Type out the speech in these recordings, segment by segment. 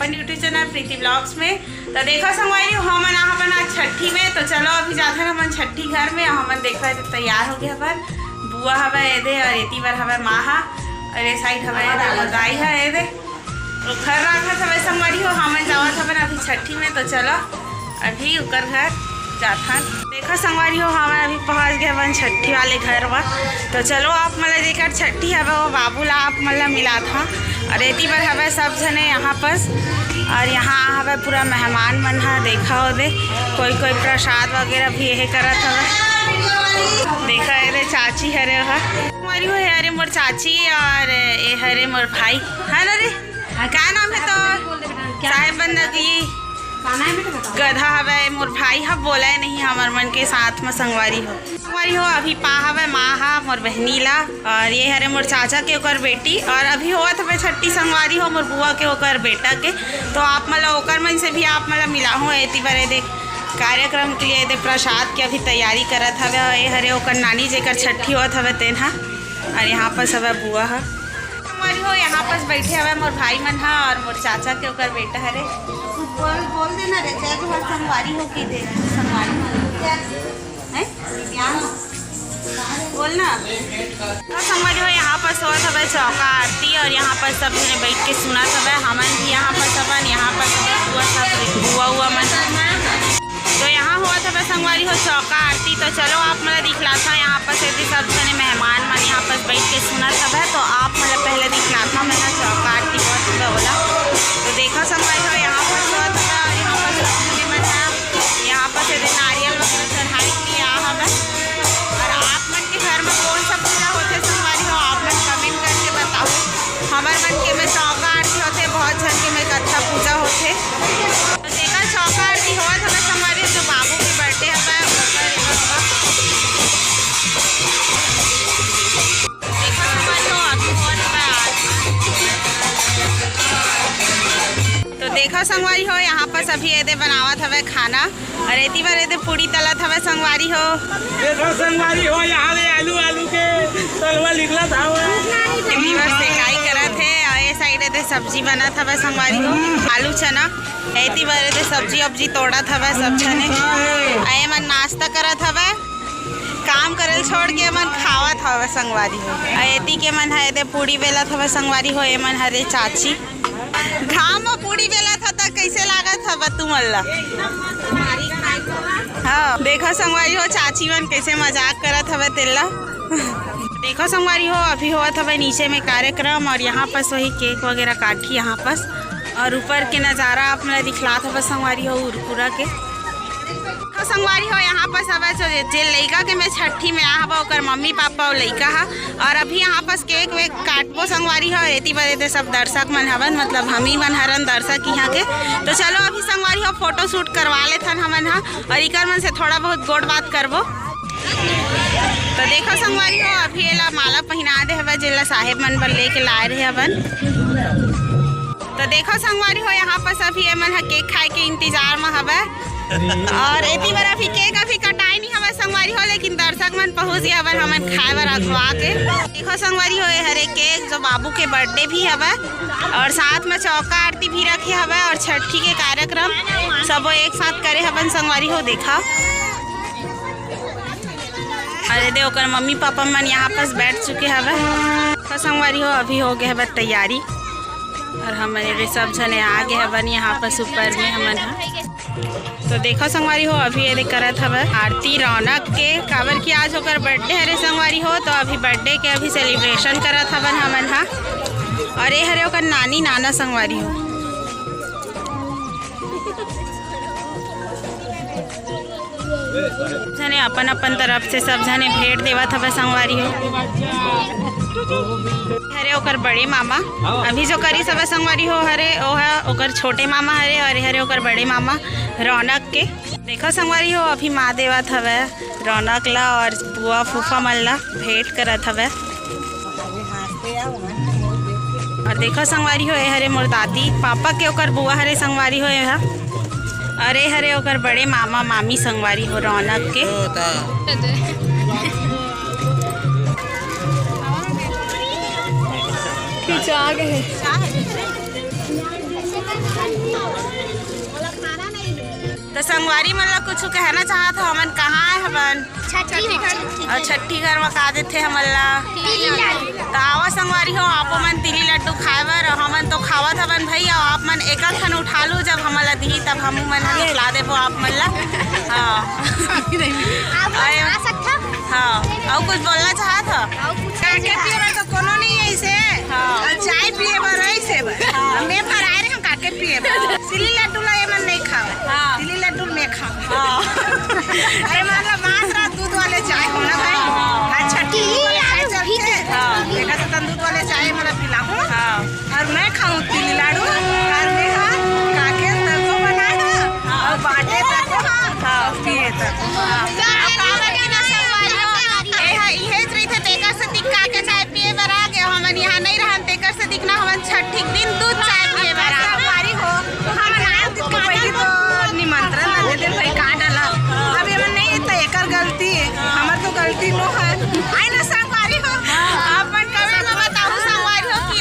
अपन YouTube channel प्रीति blogs में। तो देखो संगवारी हमन यहाँ बना छठी में, तो चलो अभी जाते हैं हमन छठी घर में। हमन देखा तैयार हो गया हवन, बुआ हवा एदे और एती बार हवा माँ और ये साइड हवा दाई है एदे तो घर रखा था संगवारी हो। हमन जावत हवन अभी छठी में, तो चलो अभी उकर घर जाथन। देखो संगवारी हो हमें अभी पहुँच गए बन छठी वाले घर में। तो चलो आप मतलब जेकर छठी है वो बाबूला आप मतलब मिला था और एती बार हवे सब जने यहाँ पर। और यहाँ हवे पूरा मेहमान मन है, देखा हो दे कोई कोई प्रसाद वगैरह भी यही करत हवे। देखा अरे चाची हरे हमारी हो अरे मोर चाची और ये हरे मोर भाई है ना रे। क्या नाम है तो साहेब बंदगी गधा हवे मोर भाई हा बोला है नहीं हमार मन के साथ में संगवारी हो अभी पा हवे माँ हा मोर बहनी ला और ये हरे मोर चाचा के ओकर बेटी और अभी होत हवे छठी संगवारी हो मोर बुआ के ओकर बेटा के। तो आप मतलब ओकर मन से भी आप मतलब मिला हो एती बारे दे कार्यक्रम के लिए दे प्रसाद की अभी तैयारी करत हवे। ये हरे ओकर नानी जेकर छठी होत हवे तेन हा और यहाँ पर सब बुआ हा संगवारी हो यहाँ पर बैठे हवे मोर भाई मन हा और मोर चाचा के ओकर बेटा हरे। बोल देना रे जय घर संगवारी हो की दे संगवारी है बोलना। तो संगवारी हो यहाँ पर सोत हवे चौका आरती और यहाँ पर सब जने बैठ के सुना हवे। हमन भी यहाँ पर सबन यहाँ पर सब बुआ मन तो यहाँ हुआ था संगवारी हो चौका आरती। तो चलो आप मतलब दिखला था यहाँ पर से सब जने मेहमान मन यहाँ पर बैठ के सुना सब है। तो आप मतलब पहले दिखला था मैंने चौका आरती बहुत बोला। तो देखा संगवारी हो यहाँ पर सोत था और यहाँ पर सब जने मन है यहाँ पर से नारियल वगैरह चढ़ाई के लिए आ हवे। और आप मन के घर में कौन सा पूजा होते संगवारी हो आप मन कमेंट करके बताओ। हमारे मन के में चौका आरती होते, बहुत जन के में कथा पूजा होते। तो देखा चौका आरती होत हवे संगवारी जो बाबू के बर्थडे हवे देखा संगवारी हो अभी होत हवे। तो देखा संगवारी हो यहाँ पर सभी एदे बनावत हवे खाना और एती बार एदे पूरी तलत हवे संगवारी हो। देखो संगवारी हो यहाँ पे आलू के तलवा निकला था सेकाई करत है और ये साइड एदे सब्जी बनत हवे संगवारी हो आलू चना। एती बार एदे सब्जी अब्जी तोड़त हवे सब जने आए मन नाश्ता करत हवे। काम करल छोड़ के मन खावत हवे संगवारी हो। एती के मन है एदे पूड़ी बेलत हवे संगवारी हो। ए मन हरे चाची घाम में पूड़ी बेलत था कैसे लागत हवे तू मल्ला। हाँ देखो संगवारी हो चाची मन कैसे मजाक करत हवे तेला। देखो संगवारी हो अभी होत हवे नीचे में कार्यक्रम और यहाँ पर वही केक वगैरह काटी यहाँ पर और ऊपर के नज़ारा आप मतलब दिखलात हवे संगवारी हो उरपुरा के। तो संगवारी हो यहाँ पर सब जे लड़का के मैं छठी में आ हवा ओकर मम्मी पापा और लड़का हा और अभी यहाँ पर केक वेक काटबो संगवारी हो। एती बदे सब दर्शक मन हवन मतलब हम ही मन हरन दर्शक यहाँ के। तो चलो अभी संगवारी हो फोटो शूट करवा लेथन हमन हा और इकर मन से थोड़ा बहुत गोड़ बात करबो। तो देखो संगवारी हो अभी एला माला पहना दे हवे जेला साहेब मन पर लेके लाए रहे हवन। तो देखो संगवारी हो यहाँ पर सभी मन हा केक खाए के इंतजार में हवे और एती बार अभी केक अभी कटाई नहीं हवे संगवारी हो लेकिन दर्शक मन पहुँच गए हवन हमन खाए बर अखवा के। देखो संगवारी हो हरे केक जो बाबू के बर्थडे भी हवे और साथ में चौका आरती भी रखे हवे और छठी के कार्यक्रम सब एक साथ करे हवन संगवारी हो। देखा अरे दे ओकर मम्मी पापा मन यहाँ पर बैठ चुके हवे। तो संगवारी हो अभी हो गए हवे तैयारी और हमारे सब जने आ गए हवन यहाँ पर ऊपर में हमन। तो देखो संगवारी हो अभी ये करत हवे आरती रौनक के काबर की आज होकर बर्थडे हरे संगवारी हो। तो अभी बर्थडे के अभी सेलिब्रेशन करत हवन हमन हा और ये हरे ओकर नानी नाना संगवारी हो। जने अपन अपन तरफ से सब जने भेंट देवत हवे संगवारी हो। हरे ओकर बड़े मामा अभी जो करी सब संगवारी हो हरे ओ है ओकर छोटे मामा हरे और हरे ओकर बड़े मामा रौनक के। देखो संगवारी हो अभी माँ देवत हवे रौनक ला और बुआ फूफा मन ला भेंट करत हवे। और देखो संगवारी हो हरे मोर दादी पापा के ओकर बुआ हरे संगवारी हो अरे हरे ओकर बड़े मामा मामी संगवारी हो रौनक के। खिंचा गए तो संगवारी मन ला कुछ कहना चाहत हो हमन कहाँ आए हवन और छठी घर में का देथे हमन ला तो आवा संगवारी हो आपो मन तिली लड्डू खाए बर हमन तो खावत हवन भाई और आप मन एक खन उठा लू जब हमन ला दी तब हम मन खिला देबो आप मन ला। हाँ और कुछ बोलना चाहत हो तो कोनो नहीं ऐसे चाय पिए बर ऐसे मैं फराए रे हम काके पिए सिली लड्डू ला ये मन नहीं खावे सिली लड्डू में खावे अरे मतलब मात्र दूध वाले चाय होना भाई छठी चाय चलते देखा तो दूध वाले चाय मतलब पिलाऊं और मैं खाऊं तिली लाडू और मैं काके तको बनाना और बाटे तको पिए तको यहाँ नहीं रहन तेकर से दिखना हमन छठी दिन दूध चाय पिए बरा हमारी हो हम ना दूध के पहले तो निमंत्रण ना दे दे भाई का डाला अब ये नहीं तो एकर गलती है हमर तो गलती नो है आई ना संगवारी हो अपन कमेंट में बताओ संगवारी हो कि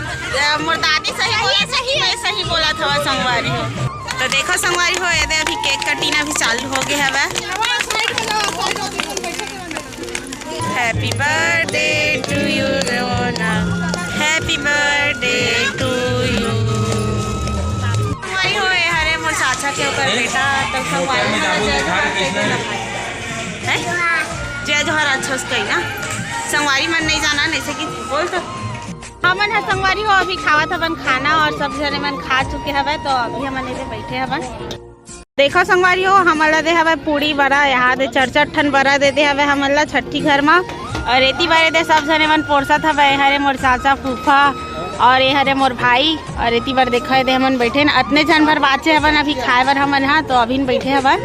मोर दादी सही बोले सही मैं सही बोला था संगवारी हो। तो देखो संगवारी हो ये अभी केक कटीना भी चालू हो गया है। हैप्पी बर्थडे टू यू रोना हैप्पी बर्थडे टू यू। संगवारी हो हरे मोर चाचा के ओकर बेटा तो संगवारी जय जोहर अच्छा से कही ना संगवारी मन नहीं जाना नहीं से कि बोल तो हमन है संगवारी हो अभी खावत हवन खाना और सब जने मन खा चुके हवे तो अभी हमन इधर बैठे हवन। देखो संगवारी हो हमला दे हवे पूड़ी बड़ा यहाँ दे 4-4 ठन बड़ा दे दे हवे हमला छठी घर में और रेती बारे दे सब जने मन पोरसत हवे हरे मोर चाचा फूफा और ये हरे मोर भाई और रेती बार देखा दे हमन बैठे न अतने जन भर बाचे हवन अभी खाए बर हमन हाँ तो अभी बैठे हवन।